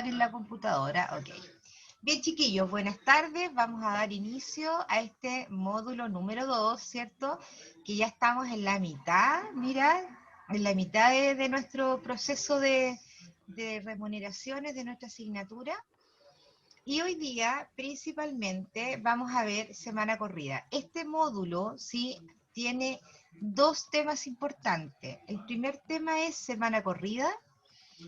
trabajar en la computadora. Ok. Bien, chiquillos, buenas tardes. Vamos a dar inicio a este módulo número 2, ¿cierto? Que ya estamos en la mitad, mira, en la mitad de nuestro proceso de remuneraciones de nuestra asignatura. Y hoy día, principalmente, vamos a ver semana corrida. Este módulo, sí, tiene dos temas importantes. El primer tema es semana corrida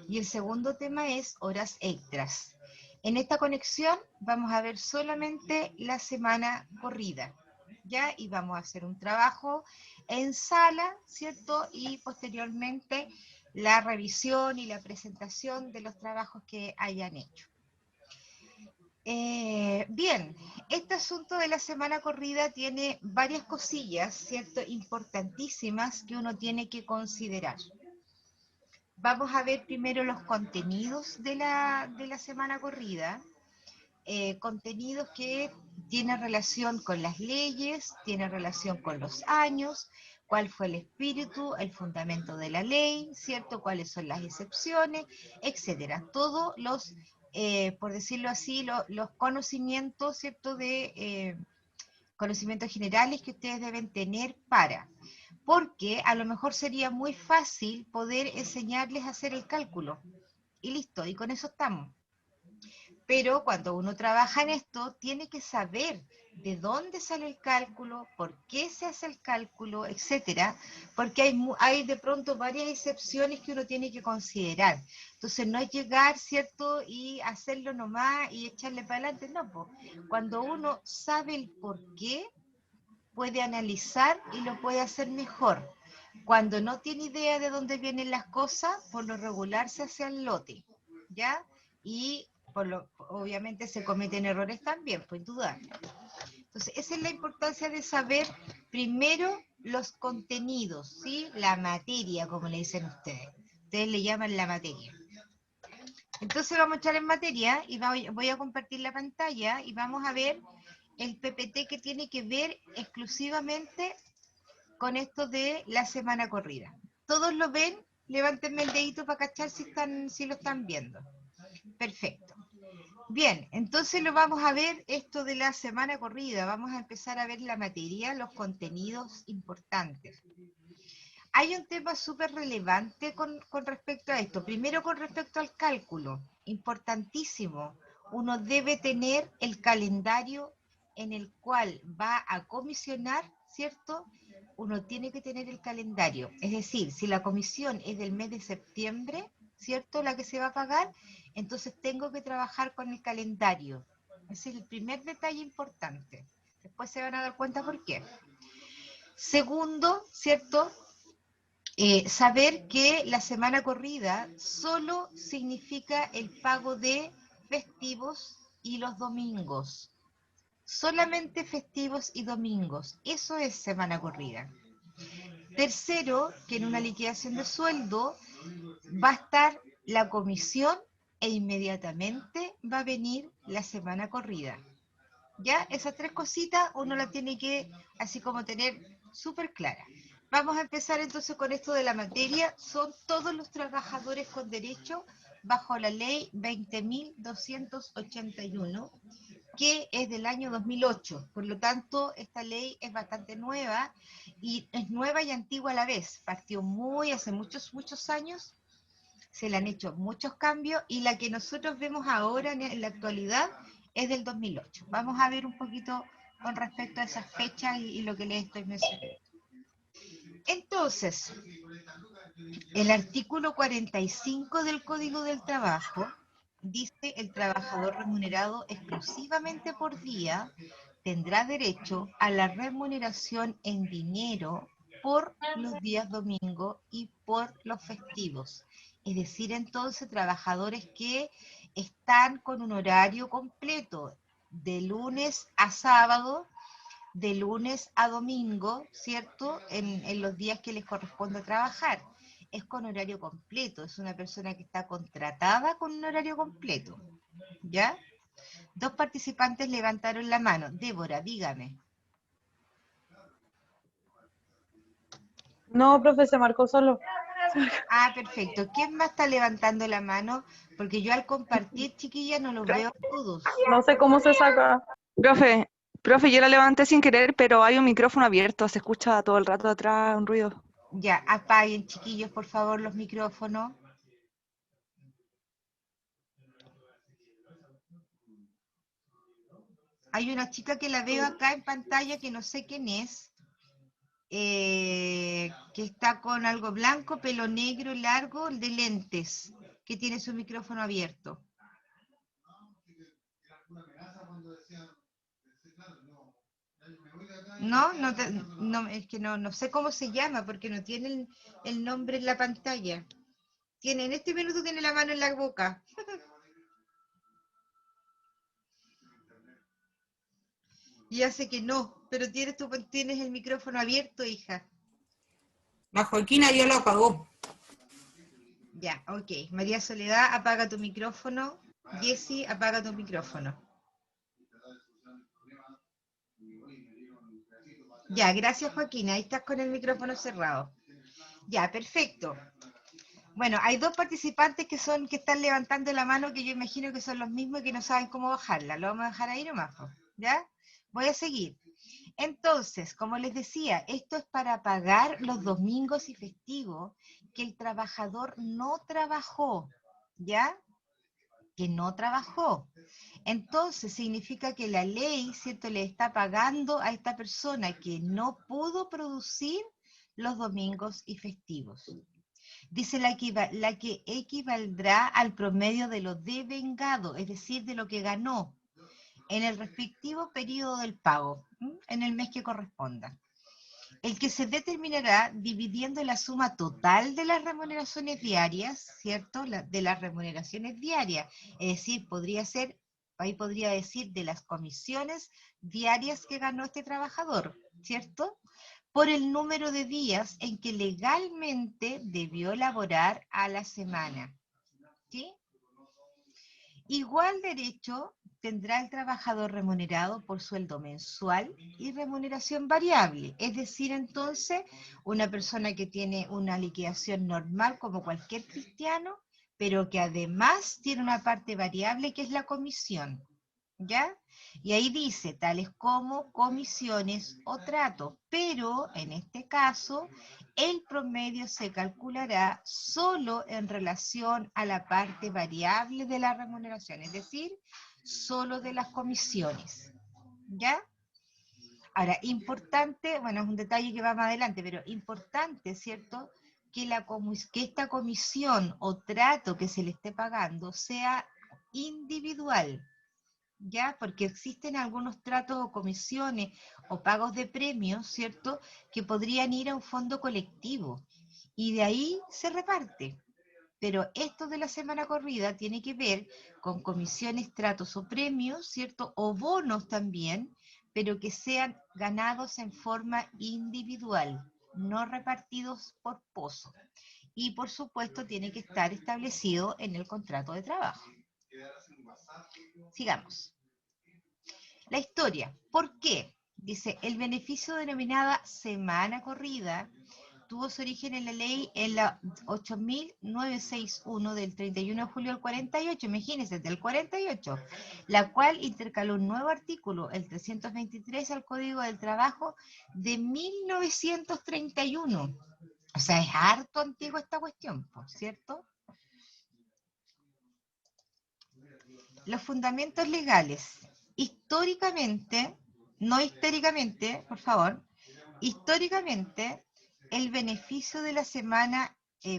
y el segundo tema es horas extras. En esta conexión vamos a ver solamente la semana corrida, ¿ya? Y vamos a hacer un trabajo en sala, ¿cierto? Y posteriormente la revisión y la presentación de los trabajos que hayan hecho. Bien, este asunto de la semana corrida tiene varias cosillas, ¿cierto? Importantísimas que uno tiene que considerar. Vamos a ver primero los contenidos de la semana corrida, contenidos que tienen relación con las leyes, tienen relación con los años, cuál fue el espíritu, el fundamento de la ley, ¿cierto? Cuáles son las excepciones, etcétera. Todos los, por decirlo así, los conocimientos, ¿cierto? Conocimientos generales que ustedes deben tener porque a lo mejor sería muy fácil poder enseñarles a hacer el cálculo. Y listo, y con eso estamos. Pero cuando uno trabaja en esto, tiene que saber de dónde sale el cálculo, por qué se hace el cálculo, etcétera, porque hay de pronto varias excepciones que uno tiene que considerar. Entonces, no es llegar, ¿cierto?, y hacerlo nomás y echarle para adelante, no, pues. Cuando uno sabe el por qué, puede analizar y lo puede hacer mejor. Cuando no tiene idea de dónde vienen las cosas, por lo regular se hace al lote, ¿ya? Y obviamente se cometen errores también, pues dudar. Entonces, esa es la importancia de saber primero los contenidos, ¿sí? La materia, como le dicen ustedes. Ustedes le llaman la materia. Entonces vamos a echar en materia y voy a compartir la pantalla y vamos a ver el PPT que tiene que ver exclusivamente con esto de la semana corrida. ¿Todos lo ven? Levántenme el dedito para cachar si lo están viendo. Perfecto. Bien, entonces lo vamos a ver esto de la semana corrida. Vamos a empezar a ver la materia, los contenidos importantes. Hay un tema súper relevante con respecto a esto. Primero con respecto al cálculo, importantísimo. Uno debe tener el calendario en el cual va a comisionar, ¿cierto? Uno tiene que tener el calendario. Es decir, si la comisión es del mes de septiembre, ¿cierto? La que se va a pagar, entonces tengo que trabajar con el calendario. Ese es el primer detalle importante. Después se van a dar cuenta por qué. Segundo, ¿cierto? Saber que la semana corrida solo significa el pago de festivos y los domingos. Solamente festivos y domingos. Eso es semana corrida. Tercero, que en una liquidación de sueldo va a estar la comisión e inmediatamente va a venir la semana corrida. ¿Ya? Esas tres cositas uno las tiene que, así como tener súper clara. Vamos a empezar entonces con esto de la materia. Son todos los trabajadores con derecho bajo la ley 20.281, que es del año 2008. Por lo tanto, esta ley es bastante nueva y es nueva y antigua a la vez. Partió hace muchos, muchos años, se le han hecho muchos cambios y la que nosotros vemos ahora en la actualidad es del 2008. Vamos a ver un poquito con respecto a esas fechas y lo que les estoy mencionando. Entonces, el artículo 45 del Código del Trabajo dice: el trabajador remunerado exclusivamente por día tendrá derecho a la remuneración en dinero por los días domingo y por los festivos. Es decir, entonces, trabajadores que están con un horario completo de lunes a sábado, de lunes a domingo, ¿cierto? En los días que les corresponde trabajar. Es con horario completo, es una persona que está contratada con un horario completo, ¿ya? Dos participantes levantaron la mano. Débora, dígame. No, profe, se marcó solo. Ah, perfecto. ¿Quién más está levantando la mano? Porque yo al compartir, chiquilla, no los veo a todos. No sé cómo se saca. Profe, profe, yo la levanté sin querer, pero hay un micrófono abierto, se escucha todo el rato atrás un ruido. Ya, apaguen, chiquillos, por favor, los micrófonos. Hay una chica que la veo acá en pantalla que no sé quién es, que está con algo blanco, pelo negro largo, de lentes, que tiene su micrófono abierto. No, no, es que no sé cómo se llama porque no tiene el nombre en la pantalla. En este minuto tiene la mano en la boca. Y hace que no, pero tienes el micrófono abierto, hija. La Joaquina ya lo apagó. Ya, ok. María Soledad, apaga tu micrófono. Jessy, apaga tu micrófono. Ya, gracias Joaquina. Ahí estás con el micrófono cerrado. Ya, perfecto. Bueno, hay dos participantes que están levantando la mano que yo imagino que son los mismos y que no saben cómo bajarla. Lo vamos a dejar ahí nomás, ¿ya? Voy a seguir. Entonces, como les decía, esto es para pagar los domingos y festivos que el trabajador no trabajó, ¿ya? Que no trabajó. Entonces, significa que la ley, ¿cierto?, le está pagando a esta persona que no pudo producir los domingos y festivos. Dice la que equivaldrá al promedio de lo devengado, es decir, de lo que ganó en el respectivo periodo del pago, en el mes que corresponda. El que se determinará dividiendo la suma total de las remuneraciones diarias, ¿cierto? De las remuneraciones diarias, es decir, ahí podría decir de las comisiones diarias que ganó este trabajador, ¿cierto? Por el número de días en que legalmente debió laborar a la semana, ¿sí? Igual derecho tendrá el trabajador remunerado por sueldo mensual y remuneración variable. Es decir, entonces, una persona que tiene una liquidación normal como cualquier cristiano, pero que además tiene una parte variable que es la comisión. ¿Ya? Y ahí dice, tales como comisiones o tratos, pero en este caso el promedio se calculará solo en relación a la parte variable de la remuneración, es decir, solo de las comisiones. ¿Ya? Ahora, importante, bueno, es un detalle que va más adelante, pero importante, ¿cierto? Que esta comisión o trato que se le esté pagando sea individual, ¿ya? Porque existen algunos tratos o comisiones o pagos de premios, ¿cierto? Que podrían ir a un fondo colectivo y de ahí se reparte. Pero esto de la semana corrida tiene que ver con comisiones, tratos o premios, ¿cierto? O bonos también, pero que sean ganados en forma individual, no repartidos por pozo. Y por supuesto tiene que estar establecido en el contrato de trabajo. Sigamos. La historia. ¿Por qué? Dice, el beneficio denominada semana corrida tuvo su origen en la ley en la 8.961 del 31 de julio del 48, imagínense, del 48, la cual intercaló un nuevo artículo, el 323 al Código del Trabajo de 1931. O sea, es harto antigua esta cuestión, ¿cierto? Los fundamentos legales. Históricamente, no históricamente, por favor, históricamente, el beneficio de la semana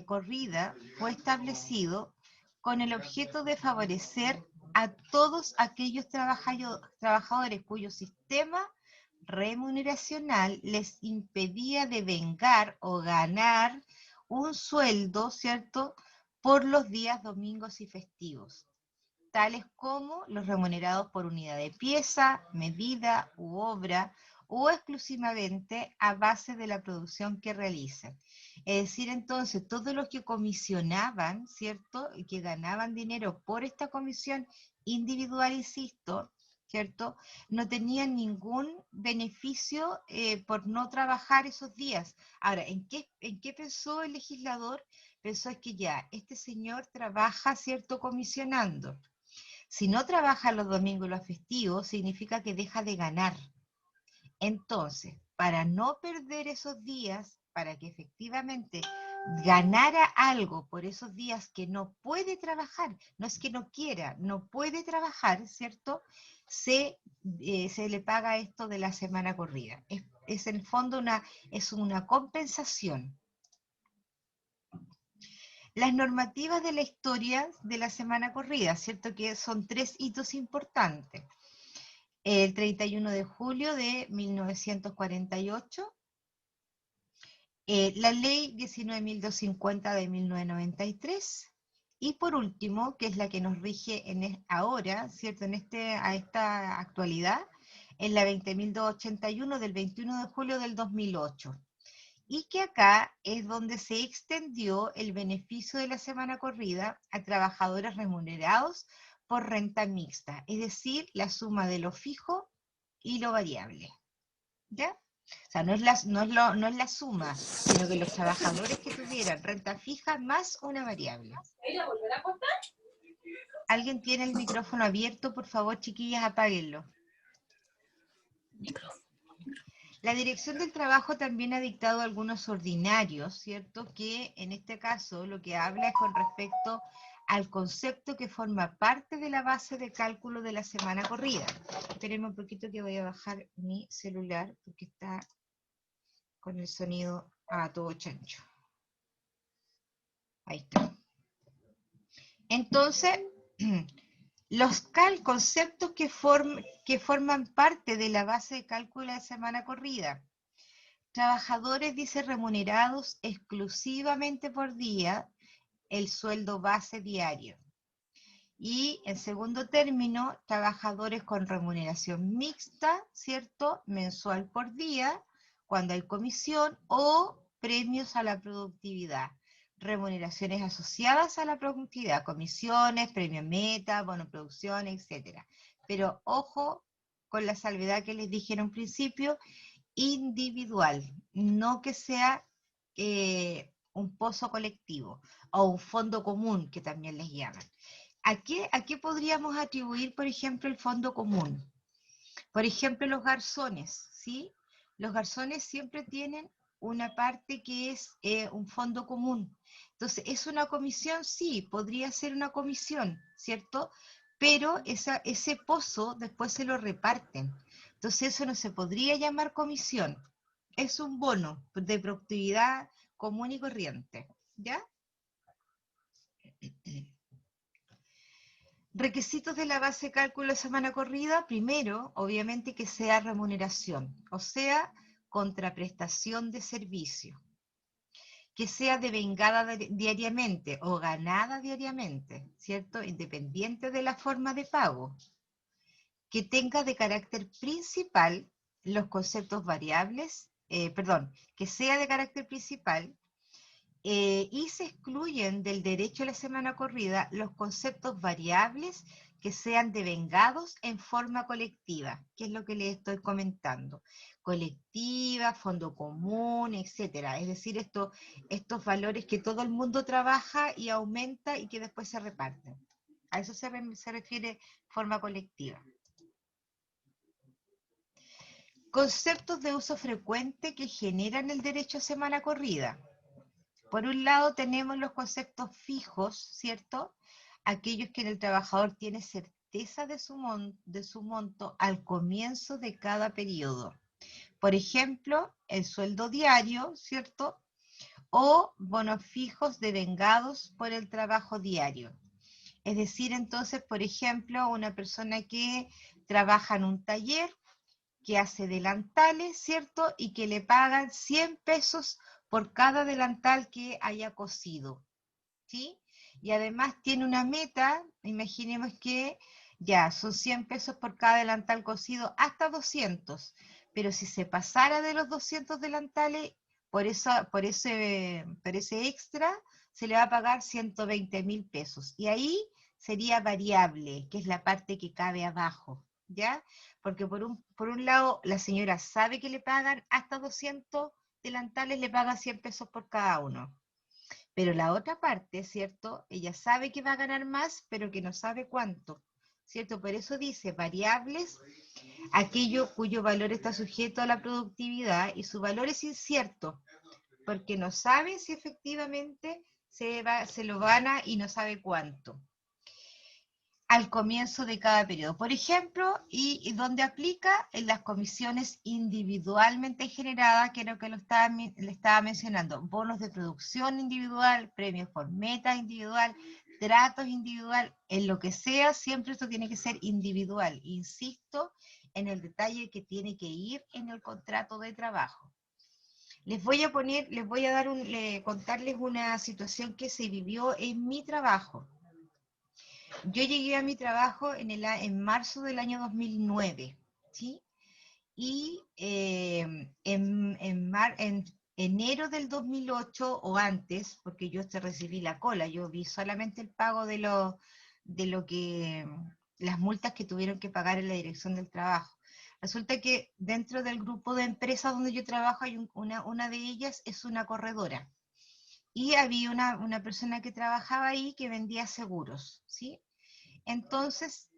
corrida fue establecido con el objeto de favorecer a todos aquellos trabajadores cuyo sistema remuneracional les impedía devengar o ganar un sueldo, ¿cierto?, por los días domingos y festivos, tales como los remunerados por unidad de pieza, medida u obra, o exclusivamente a base de la producción que realicen. Es decir, entonces, todos los que comisionaban, ¿cierto?, y que ganaban dinero por esta comisión individual, insisto, ¿cierto? No tenían ningún beneficio por no trabajar esos días. Ahora, ¿en qué pensó el legislador? Pensó que ya, este señor trabaja, ¿cierto?, comisionando. Si no trabaja los domingos y los festivos, significa que deja de ganar. Entonces, para no perder esos días, para que efectivamente ganara algo por esos días que no puede trabajar, no es que no quiera, no puede trabajar, ¿cierto? Se le paga esto de la semana corrida. Es en el fondo es una compensación. Las normativas de la historia de la semana corrida, ¿cierto? Que son 3 hitos importantes. El 31 de julio de 1948, la ley 19.250 de 1993, y por último, que es la que nos rige ahora, ¿cierto? A esta actualidad, en la 20.281 del 21 de julio del 2008. Y que acá es donde se extendió el beneficio de la semana corrida a trabajadores remunerados por renta mixta, es decir, la suma de lo fijo y lo variable. ¿Ya? O sea, no es la suma, sino que los trabajadores que tuvieran renta fija más una variable. ¿Alguien tiene el micrófono abierto? Por favor, chiquillas, apáguenlo. La Dirección del Trabajo también ha dictado algunos ordinarios, ¿cierto? Que en este caso lo que habla es con respecto al concepto que forma parte de la base de cálculo de la semana corrida. Espérenme un poquito que voy a bajar mi celular porque está con el sonido a todo chancho. Ahí está. Entonces, los conceptos que forman parte de la base de cálculo de semana corrida. Trabajadores, dice, remunerados exclusivamente por día, el sueldo base diario. Y en segundo término, trabajadores con remuneración mixta, ¿cierto? Mensual por día, cuando hay comisión, o premios a la productividad. Remuneraciones asociadas a la productividad, comisiones, premios meta, bono producción, etc. Pero ojo con la salvedad que les dije en un principio, individual, no que sea un pozo colectivo o un fondo común, que también les llaman. ¿A qué podríamos atribuir, por ejemplo, el fondo común? Por ejemplo, los garzones, ¿sí? Los garzones siempre tienen una parte que es un fondo común. Entonces, ¿es una comisión? Sí, podría ser una comisión, ¿cierto? Pero ese pozo después se lo reparten. Entonces, eso no se podría llamar comisión. Es un bono de productividad común y corriente, ¿ya? Requisitos de la base de cálculo de semana corrida. Primero, obviamente que sea remuneración, o sea, contraprestación de servicio. Que sea devengada diariamente o ganada diariamente, ¿cierto? Independiente de la forma de pago. Que tenga de carácter principal los conceptos variables, que sea de carácter principal, y se excluyen del derecho a la semana corrida los conceptos variables que sean devengados en forma colectiva, que es lo que les estoy comentando. Colectiva, fondo común, etcétera. Es decir, estos valores que todo el mundo trabaja y aumenta y que después se reparten. A eso se refiere forma colectiva. Conceptos de uso frecuente que generan el derecho a semana corrida. Por un lado tenemos los conceptos fijos, ¿cierto? Aquellos que el trabajador tiene certeza de su monto al comienzo de cada periodo. Por ejemplo, el sueldo diario, ¿cierto? O bonos fijos devengados por el trabajo diario. Es decir, entonces, por ejemplo, una persona que trabaja en un taller, que hace delantales, ¿cierto? Y que le pagan 100 pesos por cada delantal que haya cosido, ¿sí? Y además tiene una meta, imaginemos que ya son 100 pesos por cada delantal cosido, hasta 200, pero si se pasara de los 200 delantales, por ese extra, se le va a pagar 120.000 pesos. Y ahí sería variable, que es la parte que cabe abajo, ¿ya? Porque por un lado, la señora sabe que le pagan hasta 200 delantales, le pagan 100 pesos por cada uno. Pero la otra parte, ¿cierto? Ella sabe que va a ganar más, pero que no sabe cuánto, ¿cierto? Por eso dice variables, aquello cuyo valor está sujeto a la productividad y su valor es incierto, porque no sabe si efectivamente se lo gana y no sabe cuánto al comienzo de cada periodo. Por ejemplo, y donde aplica en las comisiones individualmente generadas, que es lo que le estaba mencionando, bonos de producción individual, premios por meta individual, tratos individual, en lo que sea, siempre esto tiene que ser individual. Insisto en el detalle que tiene que ir en el contrato de trabajo. Les voy a contarles una situación que se vivió en mi trabajo. Yo llegué a mi trabajo en marzo del año 2009, ¿sí? Y en enero del 2008 o antes, porque yo recibí la cola, yo vi solamente el pago de lo que, las multas que tuvieron que pagar en la dirección del trabajo. Resulta que dentro del grupo de empresas donde yo trabajo, hay una de ellas es una corredora. Y había una persona que trabajaba ahí que vendía seguros, ¿sí? Entonces,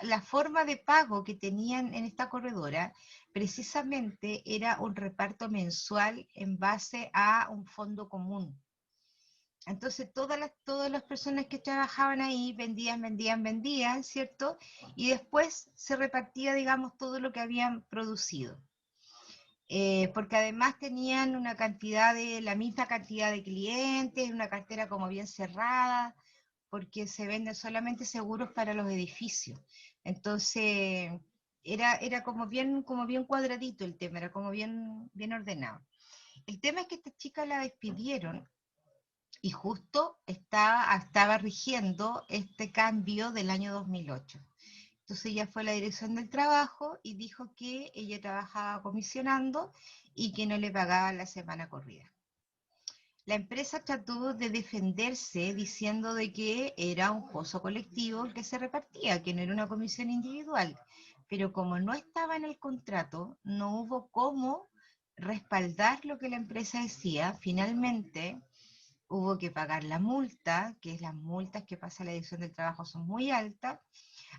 la forma de pago que tenían en esta corredora precisamente era un reparto mensual en base a un fondo común. Entonces, todas las personas que trabajaban ahí vendían, ¿cierto? Y después se repartía, digamos, todo lo que habían producido. Porque además tenían la misma cantidad de clientes, una cartera como bien cerrada, porque se venden solamente seguros para los edificios. Entonces, era como bien cuadradito el tema, era como bien ordenado. El tema es que esta chica la despidieron y justo estaba rigiendo este cambio del año 2008. Entonces ella fue a la dirección del trabajo y dijo que ella trabajaba comisionando y que no le pagaban la semana corrida. La empresa trató de defenderse diciendo de que era un pozo colectivo el que se repartía, que no era una comisión individual, pero como no estaba en el contrato, no hubo cómo respaldar lo que la empresa decía. Finalmente hubo que pagar la multa, que las multas que pasa la dirección del trabajo son muy altas,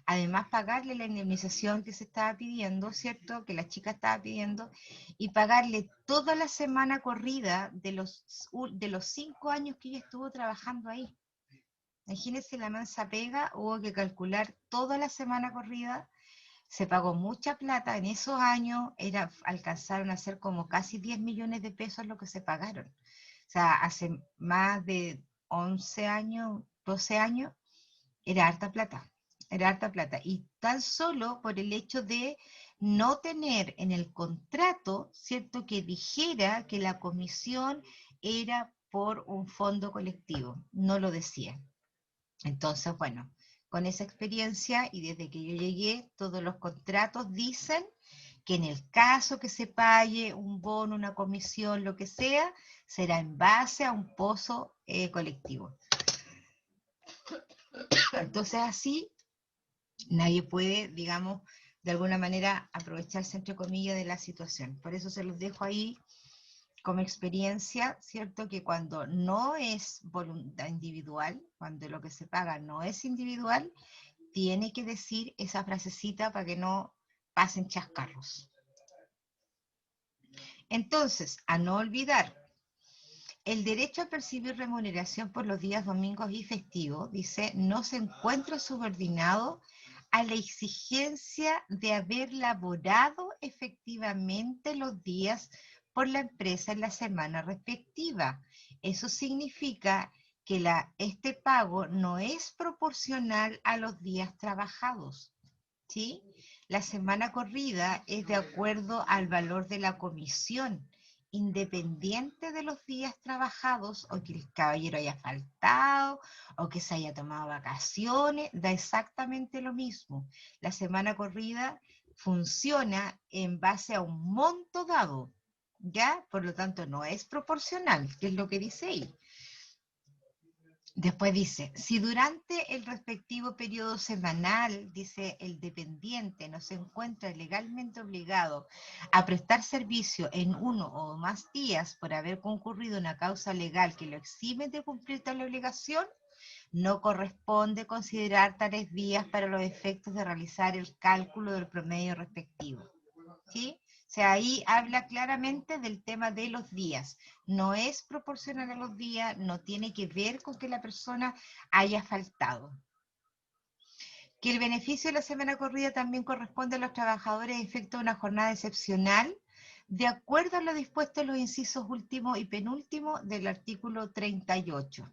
además pagarle la indemnización que se estaba pidiendo, ¿cierto? Que la chica estaba pidiendo, y pagarle toda la semana corrida de los 5 años que ella estuvo trabajando ahí. Imagínense la mansa pega, hubo que calcular toda la semana corrida, se pagó mucha plata, en esos años alcanzaron a ser como casi 10 millones de pesos lo que se pagaron. O sea, hace más de 11 años, 12 años, era harta plata. Era harta plata. Y tan solo por el hecho de no tener en el contrato, ¿cierto?, que dijera que la comisión era por un fondo colectivo. No lo decía. Entonces, bueno, con esa experiencia y desde que yo llegué, todos los contratos dicen que en el caso que se pague un bono, una comisión, lo que sea, será en base a un pozo colectivo. Entonces así nadie puede, digamos, de alguna manera aprovecharse, entre comillas, de la situación. Por eso se los dejo ahí como experiencia, ¿cierto? Que cuando no es voluntad individual, cuando lo que se paga no es individual, tiene que decir esa frasecita para que no pasen chascarros. Entonces, a no olvidar, el derecho a percibir remuneración por los días domingos y festivos, dice, no se encuentra subordinado a la exigencia de haber laborado efectivamente los días por la empresa en la semana respectiva. Eso significa que este pago no es proporcional a los días trabajados, ¿sí? La semana corrida es de acuerdo al valor de la comisión, independiente de los días trabajados o que el caballero haya faltado o que se haya tomado vacaciones, da exactamente lo mismo. La semana corrida funciona en base a un monto dado, ¿ya? Por lo tanto, no es proporcional, que es lo que dice ahí. Después dice, si durante el respectivo periodo semanal, dice el dependiente, no se encuentra legalmente obligado a prestar servicio en uno o más días por haber concurrido una causa legal que lo exime de cumplir tal obligación, no corresponde considerar tales días para los efectos de realizar el cálculo del promedio respectivo. ¿Sí? O sea, ahí habla claramente del tema de los días. No es proporcional a los días, no tiene que ver con que la persona haya faltado. Que el beneficio de la semana corrida también corresponde a los trabajadores a efecto de una jornada excepcional, de acuerdo a lo dispuesto en los incisos último y penúltimo del artículo 38.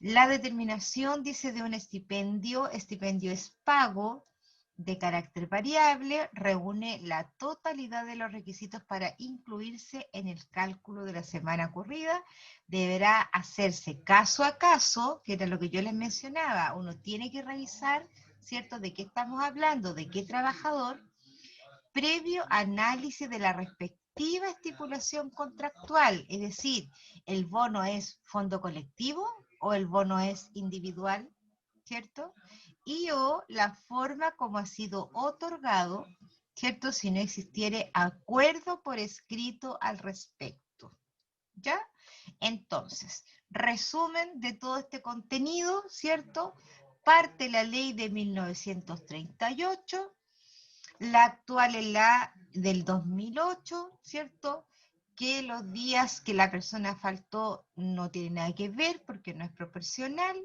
La determinación, dice, de un estipendio es pago de carácter variable, reúne la totalidad de los requisitos para incluirse en el cálculo de la semana corrida, deberá hacerse caso a caso, que era lo que yo les mencionaba, uno tiene que revisar, ¿cierto?, de qué estamos hablando, de qué trabajador, previo análisis de la respectiva estipulación contractual, es decir, el bono es fondo colectivo o el bono es individual, ¿cierto? Y o la forma como ha sido otorgado, ¿cierto? Si no existiere acuerdo por escrito al respecto, ¿ya? Entonces, resumen de todo este contenido, ¿cierto? Parte la ley de 1938, la actual es la del 2008, ¿cierto? Que los días que la persona faltó no tiene nada que ver porque no es proporcional,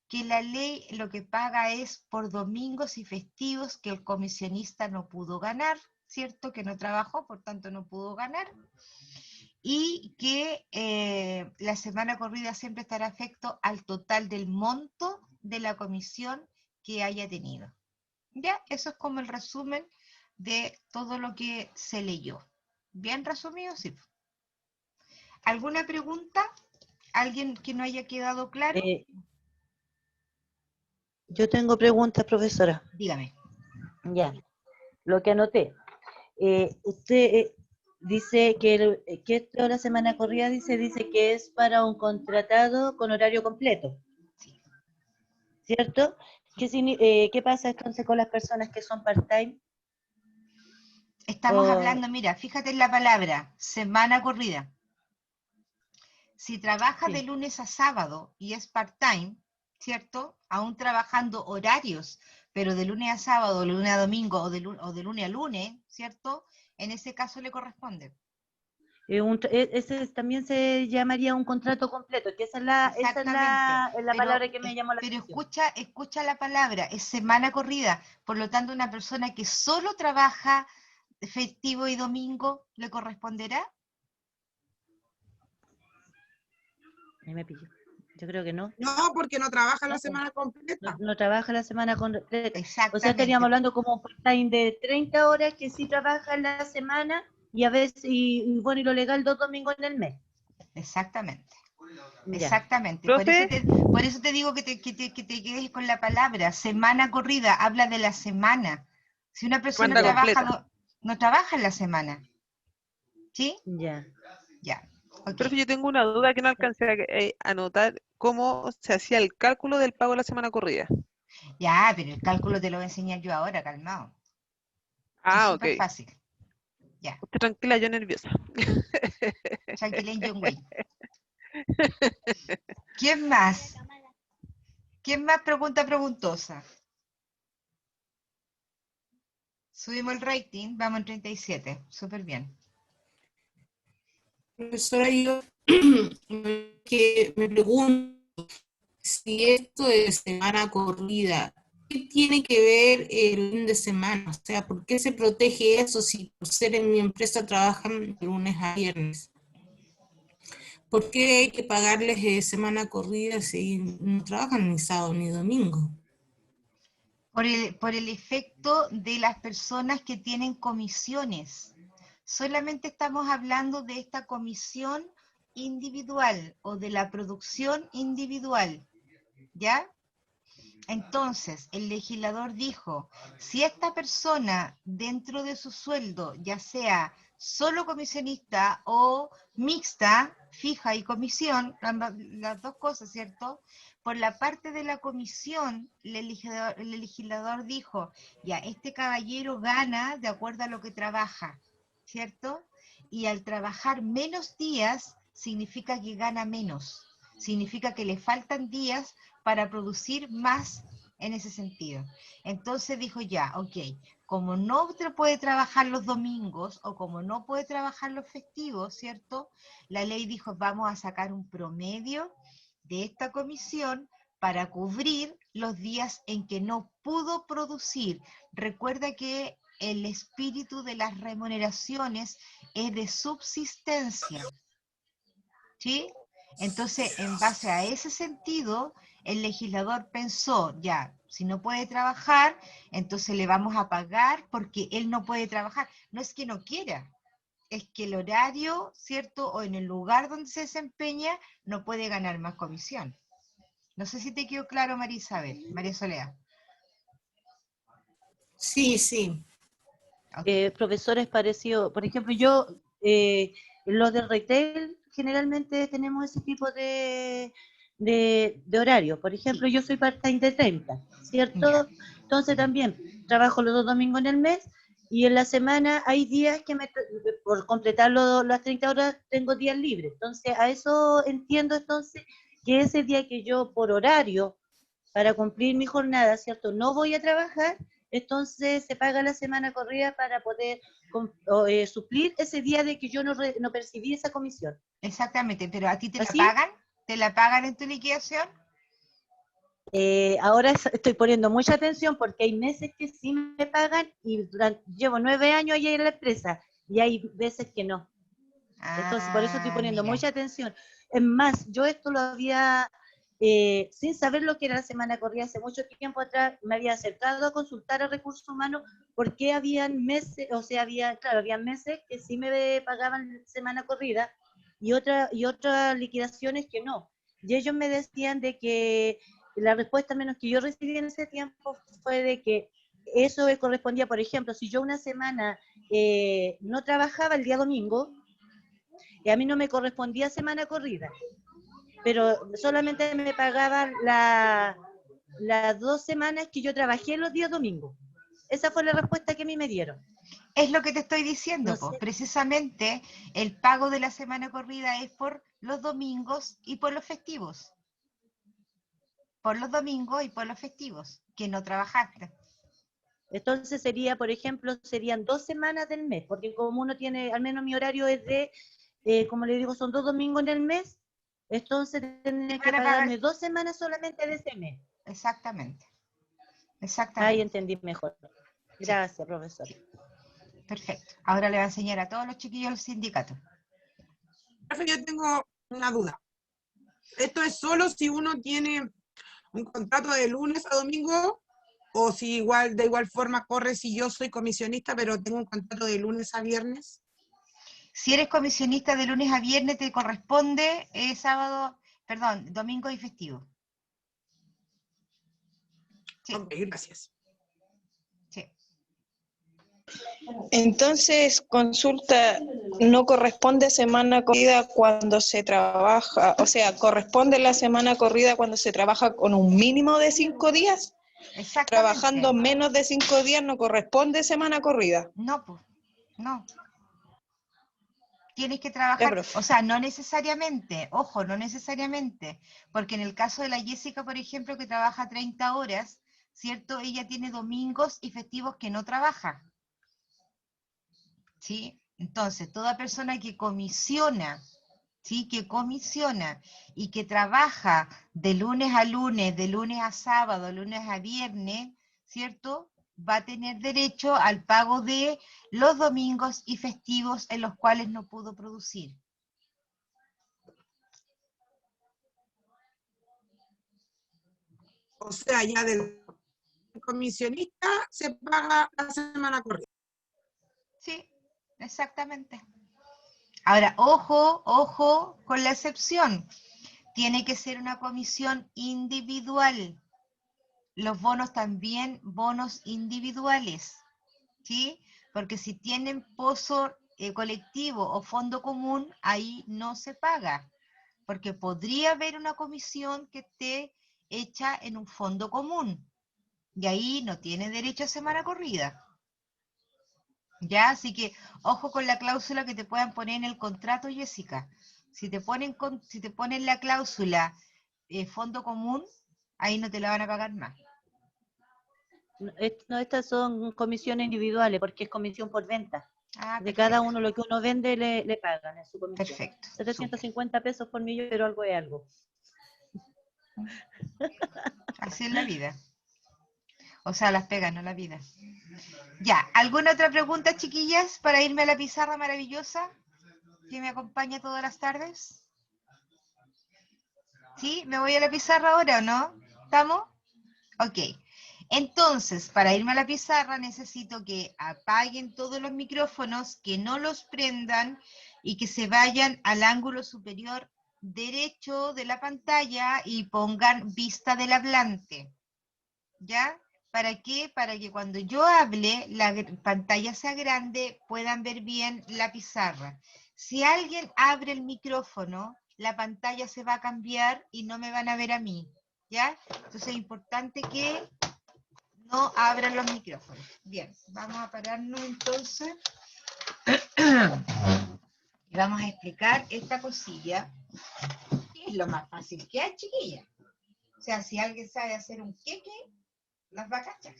que la ley lo que paga es por domingos y festivos que el comisionista no pudo ganar, ¿cierto? Que no trabajó, por tanto no pudo ganar, y que la semana corrida siempre estará afecto al total del monto de la comisión que haya tenido. Ya, eso es como el resumen de todo lo que se leyó. ¿Bien resumido? Sí. ¿Alguna pregunta? ¿Alguien que no haya quedado claro? Yo tengo preguntas, profesora. Dígame. Ya, lo que anoté. Usted dice que esto de la semana corrida dice que es para un contratado con horario completo, Sí. ¿cierto? ¿Qué pasa entonces con las personas que son part-time? Estamos hablando, mira, fíjate en la palabra, semana corrida. Si trabaja Sí. de lunes a sábado y es part-time, ¿cierto? Aún trabajando horarios, pero de lunes a sábado, de lunes a domingo o de lunes a lunes, ¿cierto? En ese caso le corresponde. Ese también se llamaría un contrato completo, que esa es la palabra que me llamó la pero atención. escucha la palabra, es semana corrida, por lo tanto una persona que solo trabaja festivo y domingo, ¿le corresponderá? Ahí me pilló. Yo creo que no. No, porque no trabaja la semana completa. No trabaja la semana completa. O Exactamente. sea, estaríamos hablando como un part-time de 30 horas que sí trabaja en la semana y a veces, y bueno, y lo legal 2 domingos en el mes. Exactamente. Ya. Exactamente. ¿Profe? Por eso te digo que te quedes con la palabra. Semana corrida, habla de la semana. Si una persona Semana trabaja, completa. no trabaja en la semana. ¿Sí? Ya. Ya. Ok. Profe, yo tengo una duda que no alcancé a anotar cómo se hacía el cálculo del pago de la semana corrida. Ya, pero el cálculo te lo voy a enseñar yo ahora, calmado. Es Ah, ok. súper fácil. Ya. Usted tranquila, yo nerviosa. Tranquila, John Wayne. ¿Quién más? ¿Quién más pregunta preguntosa? Subimos el rating, vamos en 37. Súper bien. Profesora, yo que me pregunto si esto es semana corrida, ¿qué tiene que ver el fin de semana? O sea, ¿por qué se protege eso si por ser en mi empresa trabajan de lunes a viernes? ¿Por qué hay que pagarles semana corrida si no trabajan ni sábado ni domingo? Por el efecto de las personas que tienen comisiones. Solamente estamos hablando de esta comisión individual o de la producción individual, ¿ya? Entonces, el legislador dijo, si esta persona dentro de su sueldo, ya sea solo comisionista o mixta, fija y comisión, las dos cosas, ¿cierto? Por la parte de la comisión, el legislador dijo, ya, este caballero gana de acuerdo a lo que trabaja, ¿cierto? Y al trabajar menos días, significa que gana menos, significa que le faltan días para producir más en ese sentido. Entonces dijo ya, ok, como no puede trabajar los domingos o como no puede trabajar los festivos, ¿cierto? La ley dijo, vamos a sacar un promedio de esta comisión para cubrir los días en que no pudo producir. Recuerda que el espíritu de las remuneraciones es de subsistencia, ¿sí? Entonces, en base a ese sentido, el legislador pensó, ya, si no puede trabajar, entonces le vamos a pagar porque él no puede trabajar. No es que no quiera, es que el horario, ¿cierto? O en el lugar donde se desempeña, no puede ganar más comisión. No sé si te quedó claro, María Isabel, María Soledad. Sí, sí. Okay. Profesores parecidos, por ejemplo, yo, los del retail, generalmente tenemos ese tipo de horario. Por ejemplo, yo soy part-time de 30, ¿cierto? Ya. Entonces también trabajo los 2 domingos en el mes y en la semana hay días que por completar las 30 horas tengo días libres. Entonces, a eso entiendo entonces que ese día que yo por horario, para cumplir mi jornada, ¿cierto? No voy a trabajar, entonces se paga la semana corrida para poder suplir ese día de que yo no percibí esa comisión. Exactamente, pero ¿a ti te la ¿Así? pagan? ¿Te la pagan en tu liquidación? Ahora estoy poniendo mucha atención porque hay meses que sí me pagan y llevo 9 años allá en la empresa y hay veces que no. Entonces, por eso estoy Ah, poniendo mira. mucha atención. Es más, yo esto lo había, sin saber lo que era la semana corrida, hace mucho tiempo atrás, me había acercado a consultar a Recursos Humanos porque habían meses, o sea, había meses que sí me pagaban semana corrida y otras liquidaciones que no. Y ellos me decían de que la respuesta menos que yo recibí en ese tiempo fue de que eso correspondía, por ejemplo, si yo una semana no trabajaba el día domingo, y a mí no me correspondía semana corrida, pero solamente me pagaban las 2 semanas que yo trabajé los días domingos. Esa fue la respuesta que a mí me dieron. Es lo que te estoy No diciendo, pues. sé, Precisamente el pago de la semana corrida es por los domingos y por los festivos. Por los domingos y por los festivos, que no trabajaste. entonces sería, por ejemplo, serían 2 semanas del mes, porque como uno tiene, al menos mi horario es de, como le digo, son 2 domingos en el mes, entonces Te tendría que van a pagar pagarme 2 semanas solamente de ese mes. exactamente, Ahí exactamente. entendí mejor. Sí, Gracias, profesor. perfecto. Ahora le voy a enseñar a todos los chiquillos del sindicato. Profe, yo tengo una duda. ¿Esto es solo si uno tiene un contrato de lunes a domingo o si de igual forma corre si yo soy comisionista pero tengo un contrato de lunes a viernes? Si eres comisionista de lunes a viernes, te corresponde domingo y festivo. Sí, Ok, gracias. sí. Entonces, consulta, ¿no corresponde semana corrida cuando se trabaja? O sea, ¿corresponde la semana corrida cuando se trabaja con un mínimo de 5 días? Exactamente. Trabajando menos de 5 días no corresponde semana corrida. No, pues, no. Tienes que Ya, trabajar, profe. o sea, no necesariamente, ojo, no necesariamente, porque en el caso de la Jessica, por ejemplo, que trabaja 30 horas, ¿cierto? Ella tiene domingos y festivos que no trabaja, ¿sí? Entonces, toda persona que comisiona, ¿sí? Que comisiona y que trabaja de lunes a lunes, de lunes a sábado, de lunes a viernes, ¿cierto? Va a tener derecho al pago de los domingos y festivos en los cuales no pudo producir. O sea, ya del comisionista se paga la semana corrida. Sí, exactamente. Ahora, ojo con la excepción. Tiene que ser una comisión individual. Los bonos también, bonos individuales, ¿sí? Porque si tienen pozo colectivo o fondo común, ahí no se paga, porque podría haber una comisión que esté hecha en un fondo común, y ahí no tiene derecho a semana corrida. ¿Ya? Así que ojo con la cláusula que te puedan poner en el contrato, Jessica. Si te ponen la cláusula fondo común, ahí no te la van a pagar más. No, estas son comisiones individuales, porque es comisión por venta. Ah, De perfecto. cada uno lo que uno vende le pagan en su comisión. Perfecto. 750 pesos por millón, pero algo es algo. Así es la vida. O sea, las pegas, no la vida. Ya, ¿alguna otra pregunta, chiquillas, para irme a la pizarra maravillosa que me acompaña todas las tardes? ¿Sí? ¿Me voy a la pizarra ahora o no? ¿Estamos? Ok. Entonces, para irme a la pizarra necesito que apaguen todos los micrófonos, que no los prendan y que se vayan al ángulo superior derecho de la pantalla y pongan vista del hablante. ¿Ya? ¿Para qué? Para que cuando yo hable, la pantalla sea grande, puedan ver bien la pizarra. Si alguien abre el micrófono, la pantalla se va a cambiar y no me van a ver a mí. ¿Ya? Entonces es importante que no abran los micrófonos. Bien, vamos a pararnos entonces. Y vamos a explicar esta cosilla, que es lo más fácil que hay, chiquilla. O sea, si alguien sabe hacer un queque, las va a cachar.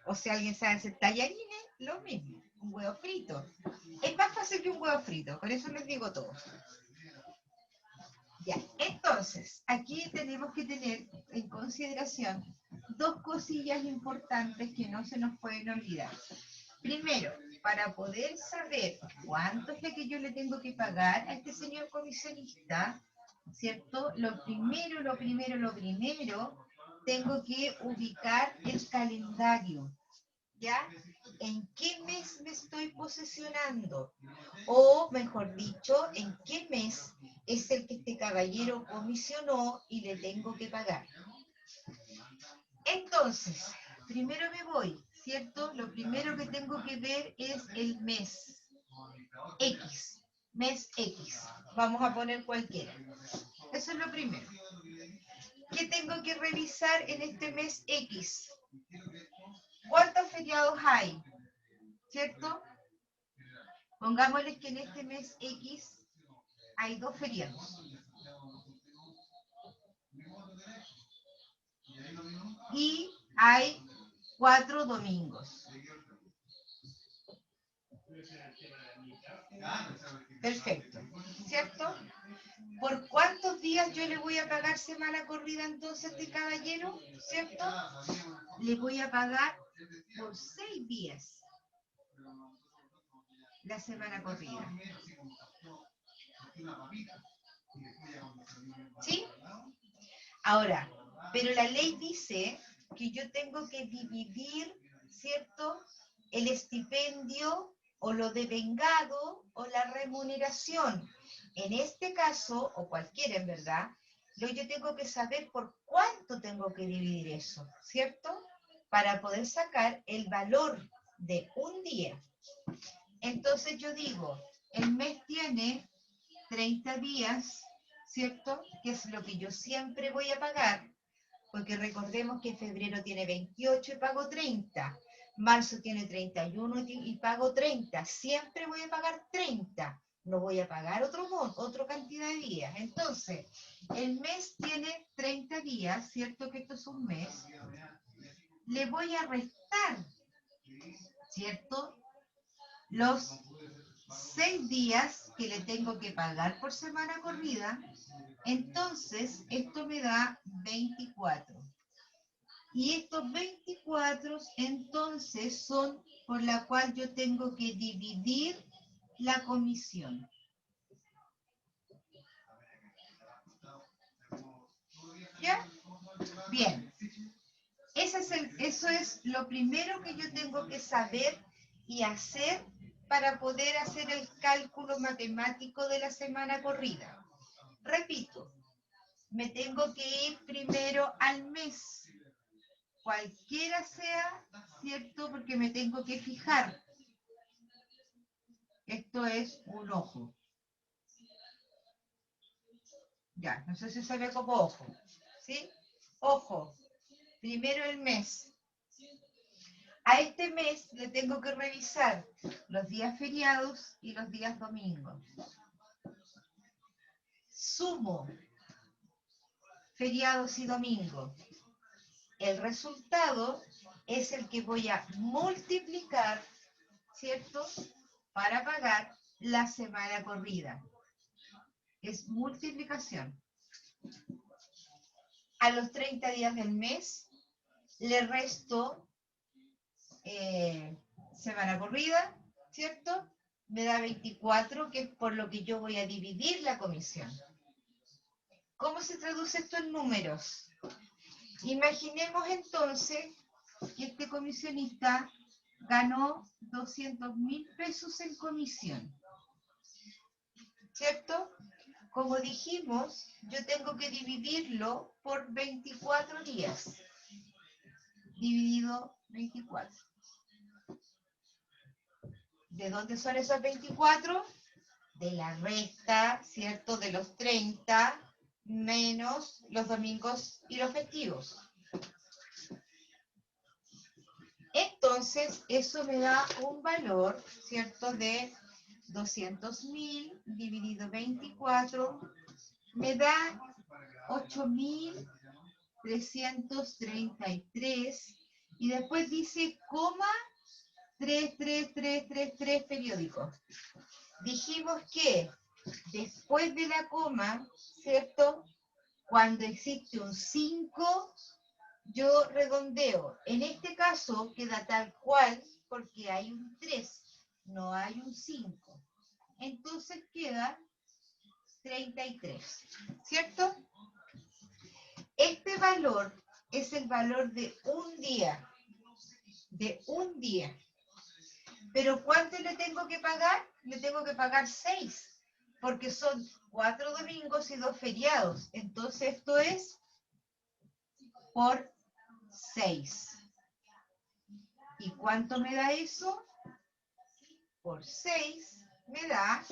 O si alguien sabe hacer tallarines, lo mismo, un huevo frito. Es más fácil que un huevo frito, por eso les digo todo. Ya, entonces, aquí tenemos que tener en consideración dos cosillas importantes que no se nos pueden olvidar. Primero, para poder saber cuánto es lo que yo le tengo que pagar a este señor comisionista, ¿cierto? Lo primero, tengo que ubicar el calendario, ¿ya? ¿En qué mes me estoy posesionando? O, mejor dicho, ¿en qué mes es el que este caballero comisionó y le tengo que pagar? Entonces, primero me voy, ¿cierto? Lo primero que tengo que ver es el mes X. Mes X. Vamos a poner cualquiera. Eso es lo primero. ¿Qué tengo que revisar en este mes X? ¿Cuántos feriados hay? ¿Cierto? Pongámosles que en este mes X hay 2 feriados. Y hay 4 domingos. Perfecto. ¿Cierto? ¿Por cuántos días yo le voy a pagar semana corrida entonces a este caballero? ¿Cierto? Le voy a pagar por 6 días la semana corrida. ¿Sí? Ahora, pero la ley dice que yo tengo que dividir, ¿cierto?, el estipendio o lo devengado o la remuneración. En este caso, o cualquiera en verdad, yo tengo que saber por cuánto tengo que dividir eso, ¿cierto? Para poder sacar el valor de un día. Entonces yo digo, el mes tiene 30 días, ¿cierto? Que es lo que yo siempre voy a pagar, porque recordemos que febrero tiene 28 y pago 30, marzo tiene 31 y pago 30, siempre voy a pagar 30, no voy a pagar otra cantidad de días. Entonces, el mes tiene 30 días, ¿cierto? Que esto es un mes. Le voy a restar, ¿cierto?, los 6 días que le tengo que pagar por semana corrida. Entonces, esto me da 24. Y estos 24, entonces, son por la cual yo tengo que dividir la comisión. ¿Ya? Bien. Eso es lo primero que yo tengo que saber y hacer para poder hacer el cálculo matemático de la semana corrida. Repito, me tengo que ir primero al mes, cualquiera sea, ¿cierto? Porque me tengo que fijar Esto es un ojo. Ya, no sé si se ve como ojo. ¿Sí? Ojo. Primero el mes. A este mes le tengo que revisar los días feriados y los días domingos. Sumo feriados y domingos. El resultado es el que voy a multiplicar, ¿cierto?, para pagar la semana corrida. Es multiplicación. A los 30 días del mes le resto semana corrida, ¿cierto? Me da 24, que es por lo que yo voy a dividir la comisión. ¿Cómo se traduce esto en números? Imaginemos entonces que este comisionista ganó 200.000 pesos en comisión, ¿cierto? Como dijimos, yo tengo que dividirlo por 24 días. Dividido 24. ¿De dónde son esos 24? De la resta, ¿cierto? De los 30 menos los domingos y los festivos. Entonces, eso me da un valor, ¿cierto? De 200.000 dividido 24, me da 8.333, y después dice coma 33333 periódicos. Dijimos que después de la coma, ¿cierto? Cuando existe un 5, yo redondeo. En este caso queda tal cual porque hay un 3, no hay un 5. Entonces queda 33, ¿cierto? Este valor es el valor de un día. De un día. ¿Pero cuánto le tengo que pagar? Le tengo que pagar 6, porque son 4 domingos y 2 feriados. Entonces esto es por 6. ¿Y cuánto me da eso? Por 6 me da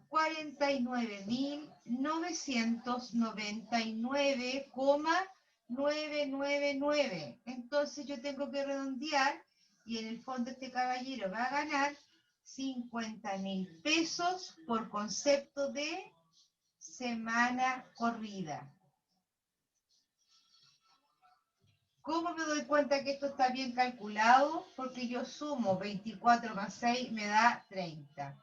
49.999,999. Entonces yo tengo que redondear, y en el fondo este caballero va a ganar 50.000 pesos por concepto de semana corrida. ¿Cómo me doy cuenta que esto está bien calculado? Porque yo sumo 24 más 6 me da 30.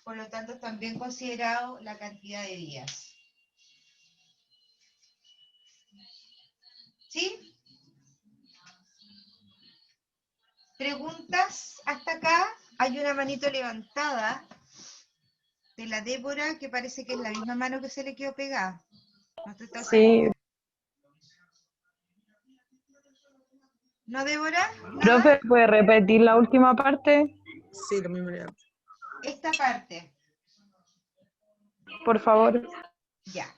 Por lo tanto, están bien considerado la cantidad de días. ¿Sí? ¿Preguntas hasta acá? Hay una manito levantada de la Débora, que parece que es la misma mano que se le quedó pegada. No estoy tan Sí, ¿No, Débora? ¿Nada? profe, ¿puede repetir la última parte? Sí, lo mismo. Esta parte. Por favor. Ya.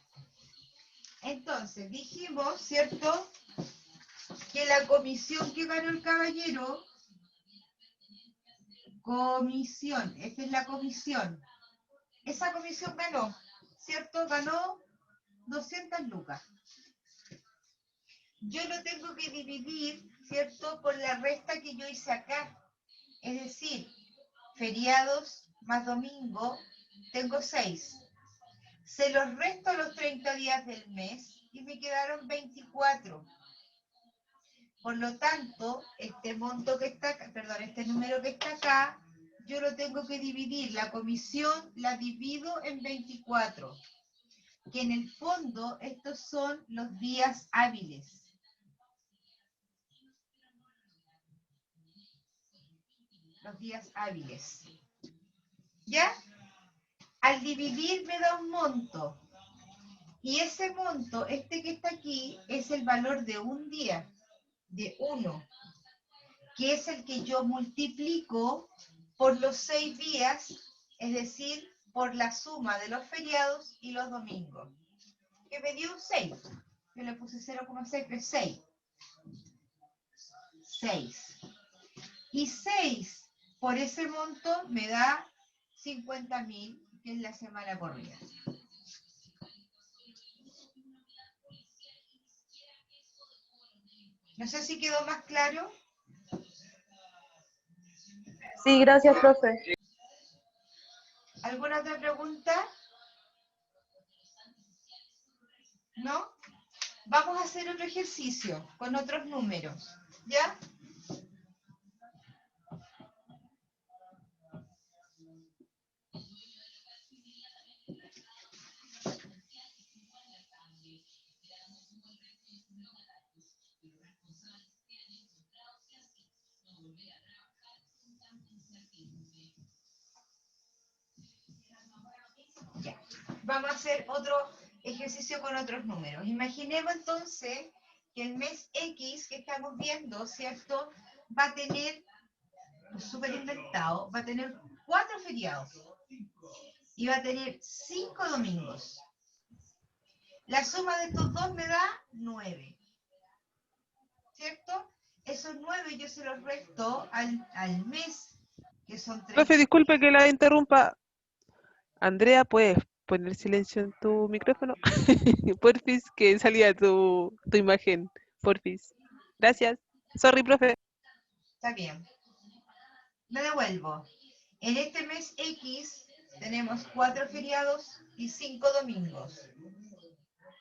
Entonces, dijimos, ¿cierto?, que la comisión que ganó el caballero, comisión, esta es la comisión. Esa comisión ganó, ¿cierto? Ganó 200 lucas. Yo lo tengo que dividir, ¿cierto?, por la resta que yo hice acá. Es decir, feriados más domingo, tengo 6. Se los resto a los 30 días del mes y me quedaron 24. Por lo tanto, este monto que está acá, perdón, este número que está acá, yo lo tengo que dividir. La comisión la divido en 24. Que en el fondo estos son los días hábiles. Los días hábiles. ¿Ya? Al dividir me da un monto. Y ese monto, este que está aquí, es el valor de un día, de 1, que es el que yo multiplico por los 6 días, es decir, por la suma de los feriados y los domingos, que me dio un 6. Yo le puse 0,6, es 6. 6. Y 6 por ese monto me da 50.000, que es la semana corrida. No sé si quedó más claro. Sí, gracias, profe. ¿Alguna otra pregunta? ¿No? Vamos a hacer otro ejercicio con otros números, ¿ya? Ya. Vamos a hacer otro ejercicio con otros números. Imaginemos entonces que el mes X que estamos viendo, ¿cierto? Va a tener, súper inventado, va a tener 4 feriados y va a tener 5 domingos. La suma de estos dos me da 9, ¿cierto? Esos 9 yo se los resto al mes, que son 3. Profe, disculpe que la interrumpa. Andrea, ¿puedes poner silencio en tu micrófono? Porfis, que salía tu imagen. Porfis. Gracias. Sorry, profe. Está bien. Me devuelvo. En este mes X tenemos 4 feriados y 5 domingos.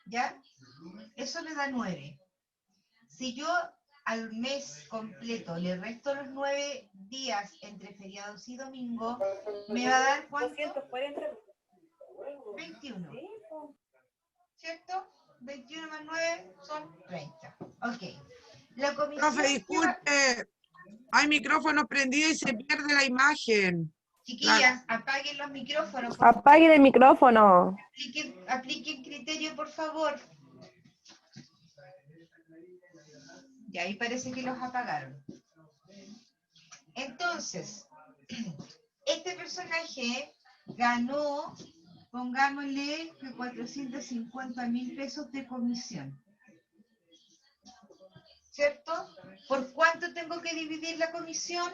¿Ya? Eso me da 9. Si yo al mes completo le resto los 9 días entre feriados y domingos, me va a dar ¿cuánto? 21. ¿Cierto? 21 más 9 son 30. Ok. La comisión... Profe, disculpe. Hay micrófonos prendidos y se pierde la imagen. Chiquillas, apaguen los micrófonos. Apaguen el micrófono. Apliquen criterio, por favor. Y ahí parece que los apagaron. Entonces, este personaje ganó, pongámosle que 450.000 pesos de comisión. ¿Cierto? ¿Por cuánto tengo que dividir la comisión?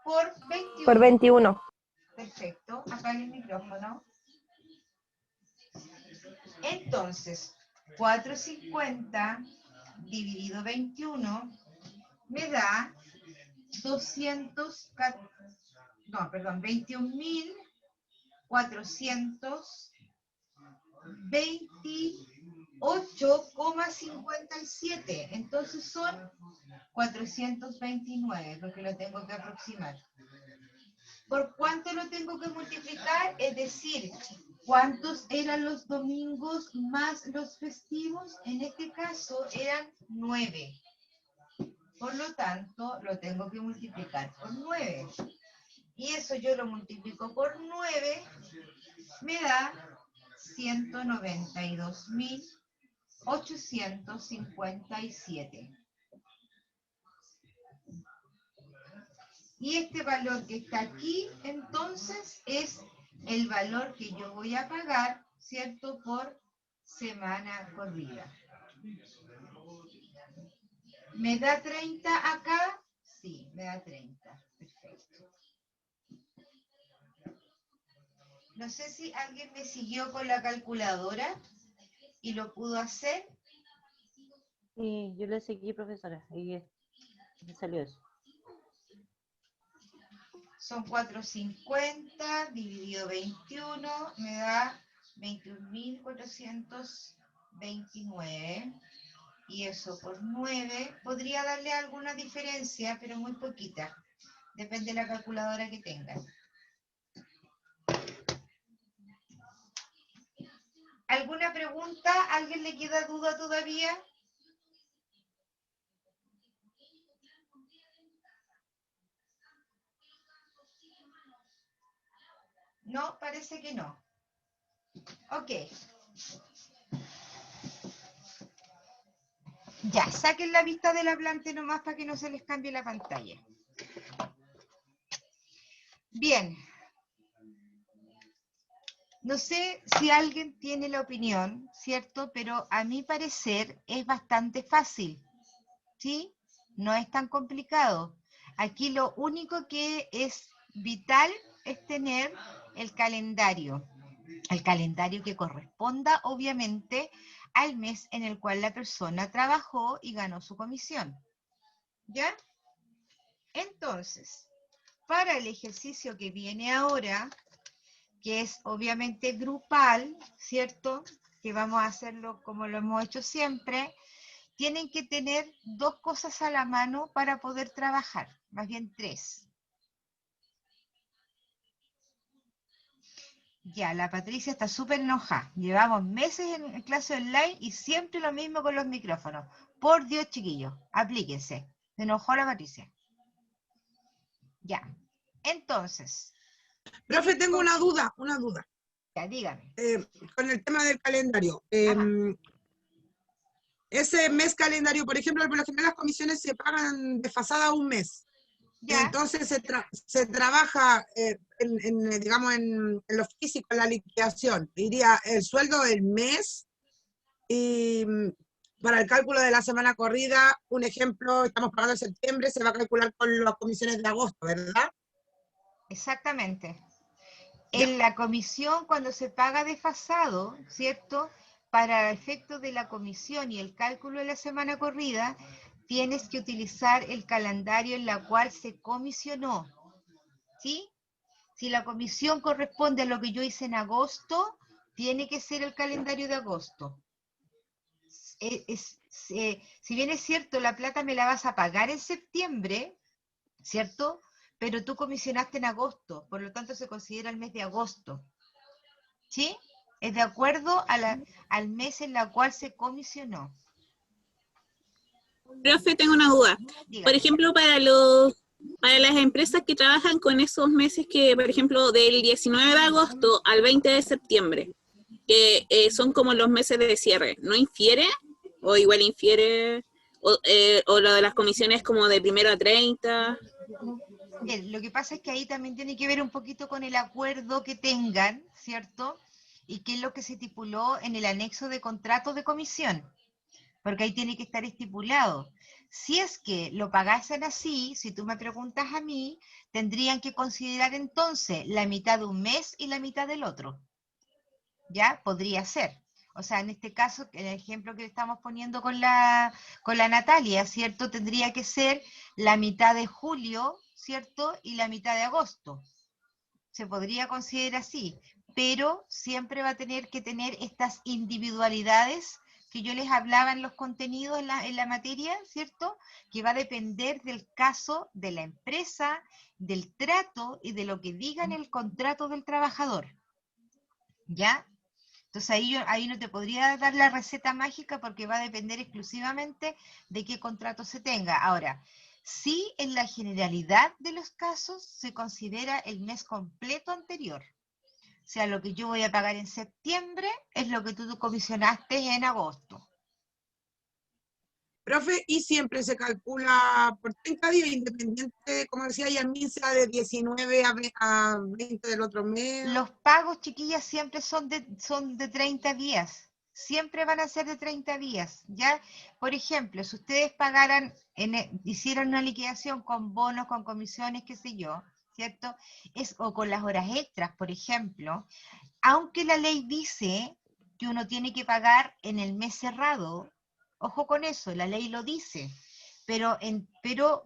Por 21. Por 21. Perfecto, apague el micrófono. Entonces, 450 dividido 21 me da 21.428,57. Entonces son 429, porque lo tengo que aproximar. ¿Por cuánto lo tengo que multiplicar? Es decir, ¿cuántos eran los domingos más los festivos? En este caso eran 9. Por lo tanto, lo tengo que multiplicar por 9. Y eso yo lo multiplico por 9, me da 192.857. Y este valor que está aquí, entonces, es el valor que yo voy a pagar, ¿cierto? Por semana corrida. ¿Me da 30 acá? Sí, me da 30. Perfecto. No sé si alguien me siguió con la calculadora y lo pudo hacer. Sí, yo le seguí, profesora. Ahí me salió eso. Son 450 dividido 21, me da 21.429. Y eso por 9, podría darle alguna diferencia, pero muy poquita. Depende de la calculadora que tengan. ¿Alguna pregunta? ¿Alguien le queda duda todavía? No, parece que no. Ok. Ya, saquen la vista del hablante nomás para que no se les cambie la pantalla. Bien. No sé si alguien tiene la opinión, ¿cierto? Pero a mi parecer es bastante fácil, ¿sí? No es tan complicado. Aquí lo único que es vital es tener el calendario que corresponda obviamente al mes en el cual la persona trabajó y ganó su comisión. ¿Ya? Entonces, para el ejercicio que viene ahora, que es obviamente grupal, ¿cierto? Que vamos a hacerlo como lo hemos hecho siempre, tienen que tener 2 cosas a la mano para poder trabajar, más bien 3. Ya, la Patricia está súper enojada. Llevamos meses en clase online y siempre lo mismo con los micrófonos. Por Dios, chiquillos, aplíquense. Se enojó la Patricia. Ya, entonces. Profe, tengo una duda. Ya, dígame. Con el tema del calendario. Ese mes calendario, por ejemplo, por lo general las comisiones se pagan desfasadas un mes. Ya. Entonces se trabaja, digamos, en lo físico, en la liquidación. Iría el sueldo del mes y para el cálculo de la semana corrida, un ejemplo, estamos pagando en septiembre, se va a calcular con las comisiones de agosto, ¿verdad? Exactamente. Ya. En la comisión, cuando se paga desfasado, ¿cierto? Para efectos de la comisión y el cálculo de la semana corrida, tienes que utilizar el calendario en la cual se comisionó, ¿sí? Si la comisión corresponde a lo que yo hice en agosto, tiene que ser el calendario de agosto. Si bien es cierto, la plata me la vas a pagar en septiembre, ¿cierto? Pero tú comisionaste en agosto, por lo tanto se considera el mes de agosto. ¿Sí? Es de acuerdo al mes en el cual se comisionó. Profe, tengo una duda. Dígame. Por ejemplo, para las empresas que trabajan con esos meses que, por ejemplo, del 19 de agosto al 20 de septiembre, que son como los meses de cierre, ¿no infiere? ¿O igual infiere? ¿O lo de las comisiones como de 1 a 30? Bien, lo que pasa es que ahí también tiene que ver un poquito con el acuerdo que tengan, ¿cierto? Y qué es lo que se estipuló en el anexo de contrato de comisión, porque ahí tiene que estar estipulado. Si es que lo pagasen así, si tú me preguntas a mí, tendrían que considerar entonces la mitad de un mes y la mitad del otro. ¿Ya? Podría ser. O sea, en este caso, el ejemplo que le estamos poniendo con la Natalia, ¿cierto? Tendría que ser la mitad de julio, ¿cierto? Y la mitad de agosto. Se podría considerar así, pero siempre va a tener que tener estas individualidades que yo les hablaba en los contenidos en la materia, ¿cierto? Que va a depender del caso de la empresa, del trato y de lo que diga en el contrato del trabajador. ¿Ya? Entonces ahí no te podría dar la receta mágica porque va a depender exclusivamente de qué contrato se tenga. Ahora, sí, en la generalidad de los casos se considera el mes completo anterior. O sea, lo que yo voy a pagar en septiembre es lo que tú comisionaste en agosto. Profe, y siempre se calcula por 30 días, independiente, como decía Yasmin, sea de 19 a 20 del otro mes. Los pagos, chiquillas, siempre son de 30 días. Siempre van a ser de 30 días, ¿ya? Por ejemplo, si ustedes pagaran, hicieran una liquidación con bonos, con comisiones, qué sé yo, ¿cierto? O con las horas extras, por ejemplo, aunque la ley dice que uno tiene que pagar en el mes cerrado, ojo con eso, la ley lo dice, pero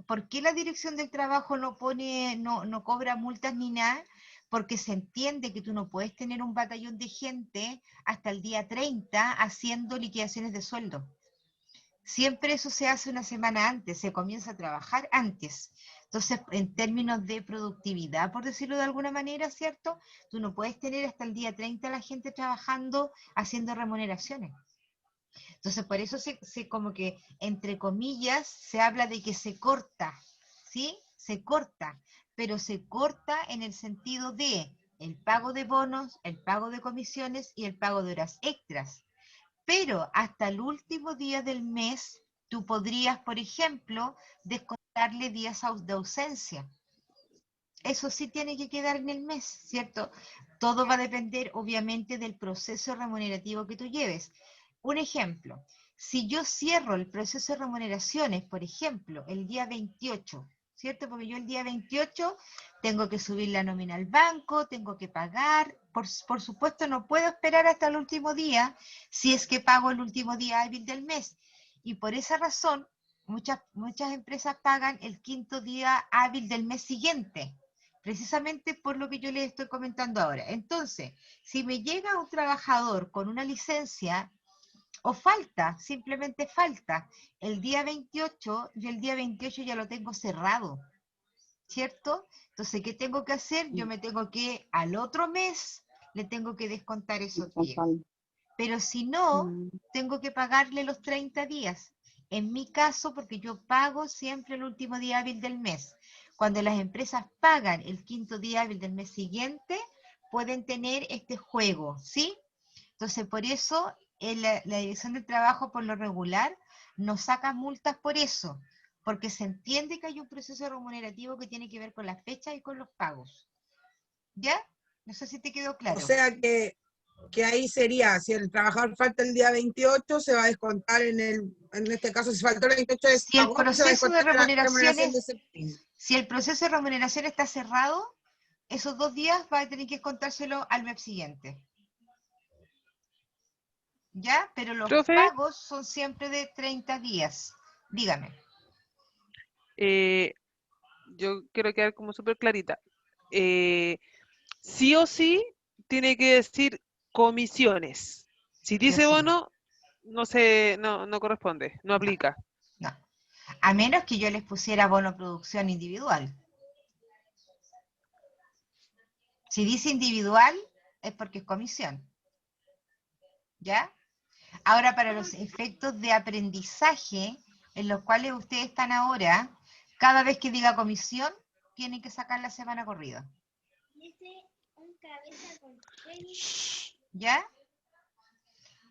¿por qué la Dirección del Trabajo no cobra multas ni nada? Porque se entiende que tú no puedes tener un batallón de gente hasta el día 30 haciendo liquidaciones de sueldo. Siempre eso se hace una semana antes, se comienza a trabajar antes. Entonces, en términos de productividad, por decirlo de alguna manera, ¿cierto? Tú no puedes tener hasta el día 30 la gente trabajando, haciendo remuneraciones. Entonces, por eso como que, entre comillas, se habla de que se corta, ¿sí? Se corta, pero se corta en el sentido de el pago de bonos, el pago de comisiones y el pago de horas extras. Pero hasta el último día del mes, tú podrías, por ejemplo, descontarle días de ausencia. Eso sí tiene que quedar en el mes, ¿cierto? Todo va a depender, obviamente, del proceso remunerativo que tú lleves. Un ejemplo, si yo cierro el proceso de remuneraciones, por ejemplo, el día 28, ¿cierto? Porque yo el día 28 tengo que subir la nómina al banco, tengo que pagar, por supuesto no puedo esperar hasta el último día si es que pago el último día hábil del mes. Y por esa razón, muchas empresas pagan el quinto día hábil del mes siguiente, precisamente por lo que yo les estoy comentando ahora. Entonces, si me llega un trabajador con una licencia o falta, simplemente falta, el día 28, yo el día 28 ya lo tengo cerrado, ¿cierto? Entonces, ¿qué tengo que hacer? Yo me tengo que, al otro mes, le tengo que descontar esos días. Pero si no, tengo que pagarle los 30 días. En mi caso, porque yo pago siempre el último día hábil del mes. Cuando las empresas pagan el quinto día hábil del mes siguiente, pueden tener este juego, ¿sí? Entonces, por eso, la Dirección del Trabajo, por lo regular, nos saca multas por eso, porque se entiende que hay un proceso remunerativo que tiene que ver con las fechas y con los pagos. ¿Ya? No sé si te quedó claro. O sea que ahí sería, si el trabajador falta el día 28, se va a descontar en este caso, si faltó el 28 de Si el agosto, se va a proceso de descontar la remuneración de remuneraciones, septiembre. si el proceso de remuneración está cerrado, esos 2 días va a tener que descontárselo al mes siguiente. ¿Ya? Pero los Profe, pagos son siempre de 30 días. Dígame. yo quiero quedar como súper clarita. Sí o sí tiene que decir comisiones. Si dice sí. bono, no corresponde, no aplica. No. A menos que yo les pusiera bono producción individual. Si dice individual, es porque es comisión. ¿Ya? Ahora, para los efectos de aprendizaje, en los cuales ustedes están ahora, cada vez que diga comisión, tienen que sacar la semana corrida. ¿Ya?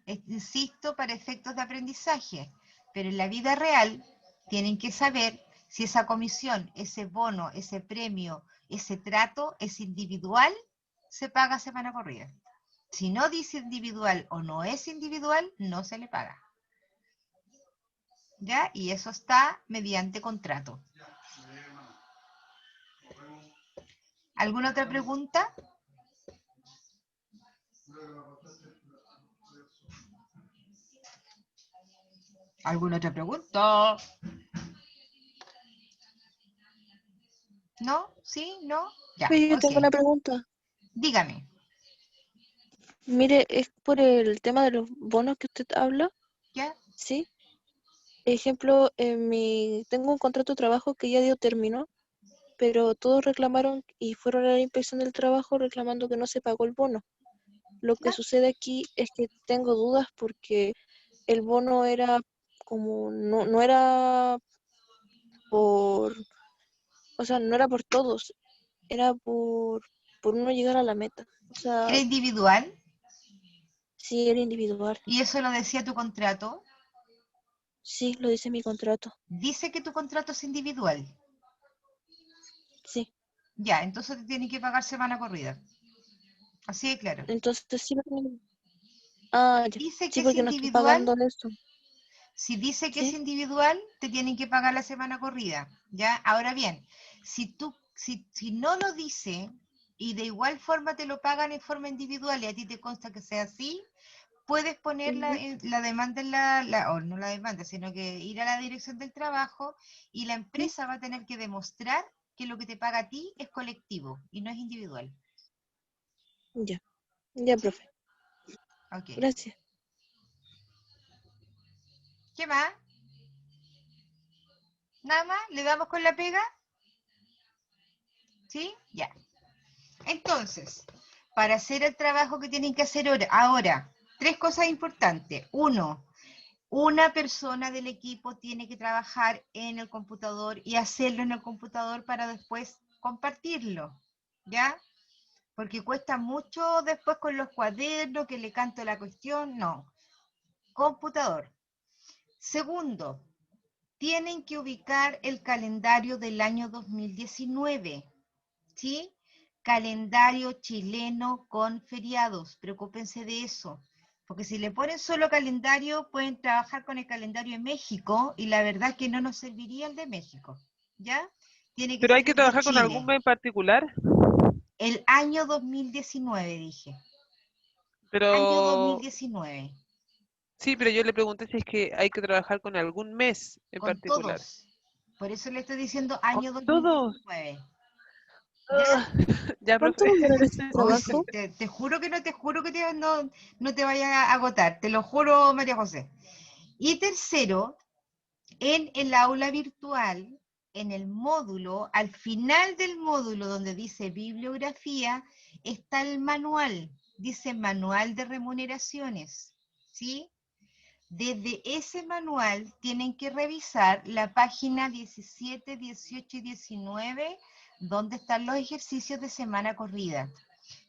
Insisto, para efectos de aprendizaje, pero en la vida real tienen que saber si esa comisión, ese bono, ese premio, ese trato es individual, se paga semana corrida. Si no dice individual o no es individual, no se le paga. ¿Ya? Y eso está mediante contrato. ¿Alguna otra pregunta? ¿Alguna otra pregunta? ¿No? ¿Sí? ¿No? Ya, Oye, yo ok. tengo una pregunta. Dígame. Mire, es por el tema de los bonos que usted habla, ¿Ya? ¿sí? Ejemplo, tengo un contrato de trabajo que ya dio término, pero todos reclamaron y fueron a la inspección del trabajo reclamando que no se pagó el bono. Lo que ¿Ya? sucede aquí es que tengo dudas porque el bono era como, no era por, o sea, no era por todos, era por uno llegar a la meta. O sea, ¿Era individual? sí era individual. ¿Y eso lo decía tu contrato? Sí, lo dice mi contrato. Dice que tu contrato es individual. Sí. Ya, entonces te tienen que pagar semana corrida. Así de claro. Entonces sí lo tengo. Ah, ya. Dice que Sí, es porque no estoy individual. pagando eso. Si dice que es Sí. individual, te tienen que pagar la semana corrida. ¿Ya? Ahora bien, si no lo dice y de igual forma te lo pagan en forma individual y a ti te consta que sea así, puedes poner la demanda o no la demanda, sino que ir a la Dirección del Trabajo y la empresa va a tener que demostrar que lo que te paga a ti es colectivo y no es individual. Ya. Ya, ¿Sí? profe. Ok. Gracias. ¿Qué más? ¿Nada más? ¿Le damos con la pega? ¿Sí? Ya. Entonces, para hacer el trabajo que tienen que hacer ahora, 3 cosas importantes. 1, una persona del equipo tiene que trabajar en el computador y hacerlo en el computador para después compartirlo, ¿ya? Porque cuesta mucho después con los cuadernos, que le canto la cuestión, no. Computador. Segundo, tienen que ubicar el calendario del año 2019, ¿sí? Calendario chileno con feriados, preocúpense de eso, porque si le ponen solo calendario, pueden trabajar con el calendario de México, y la verdad es que no nos serviría el de México, ¿ya? Tiene que Pero hay ser que el de trabajar con algún Chile. mes en particular. El año 2019, dije. Año Pero 2019. sí, pero yo le pregunté si es que hay que trabajar con algún mes en Con particular. todos. Por eso le estoy diciendo ¿Con año todos? 2019. Ah, ya, profe. ¿Cuánto va a durar ese Hoy sí, trabajo? te juro que no te vaya a agotar. Te lo juro, María José. Y tercero, en el aula virtual, en el módulo, al final del módulo donde dice bibliografía, está el manual. Dice manual de remuneraciones. ¿Sí? Desde ese manual tienen que revisar la página 17, 18 y 19, donde están los ejercicios de semana corrida.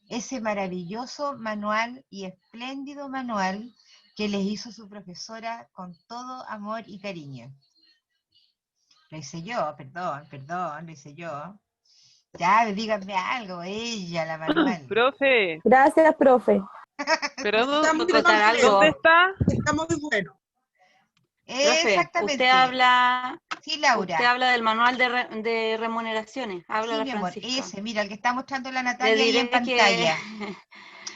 Ese maravilloso manual y espléndido manual que les hizo su profesora con todo amor y cariño. Lo hice yo, perdón, lo hice yo. Ya, díganme algo, ella, la manual. Profe, Gracias, profe. pero Está muy Contar completo. algo. ¿dónde está? Está muy bueno. Profe, Exactamente. Sí, usted Laura. habla del manual de remuneraciones. Habla Sí, la mi amor, Francisca. ese, mira, el que está mostrando la Le Natalia ahí en diré que pantalla.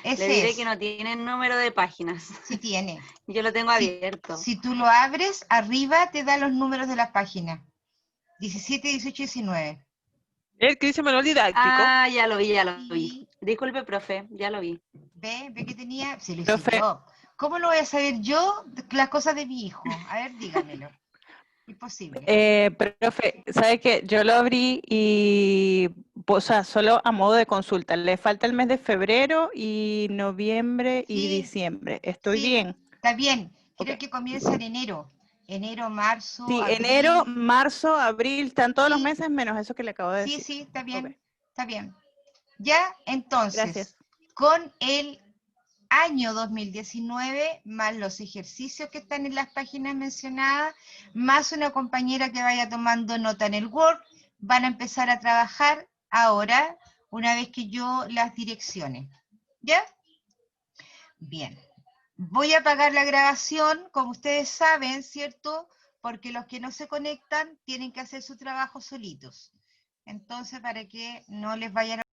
le Ese diré es. que no tiene número de páginas. Sí tiene. Yo lo tengo Si, abierto. si tú lo abres, arriba te da los números de las páginas. 17, 18 y 19. El que dice manual didáctico. Ah, ya lo vi. Sí. Disculpe, profe, ya lo vi. Ve que tenía. Se lo hice Profe. yo. ¿Cómo lo voy a saber yo las cosas de mi hijo? A ver, dígamelo. Imposible. Profe, ¿sabe qué? Yo lo abrí y, o sea, solo a modo de consulta. Le falta el mes de febrero y noviembre y Sí, diciembre. ¿Estoy sí, bien? está bien. Creo Ok. que comienza en enero. Enero, marzo, Sí, abril. enero, marzo, abril, están todos los Sí. meses menos eso que le acabo de Sí, decir. sí, está bien. Ok. Está bien. Ya, entonces, Gracias. con el año 2019, más los ejercicios que están en las páginas mencionadas, más una compañera que vaya tomando nota en el Word, van a empezar a trabajar ahora, una vez que yo las direccione. ¿Ya? Bien. Voy a apagar la grabación, como ustedes saben, ¿cierto? Porque los que no se conectan tienen que hacer su trabajo solitos. Entonces, para que no les vayan a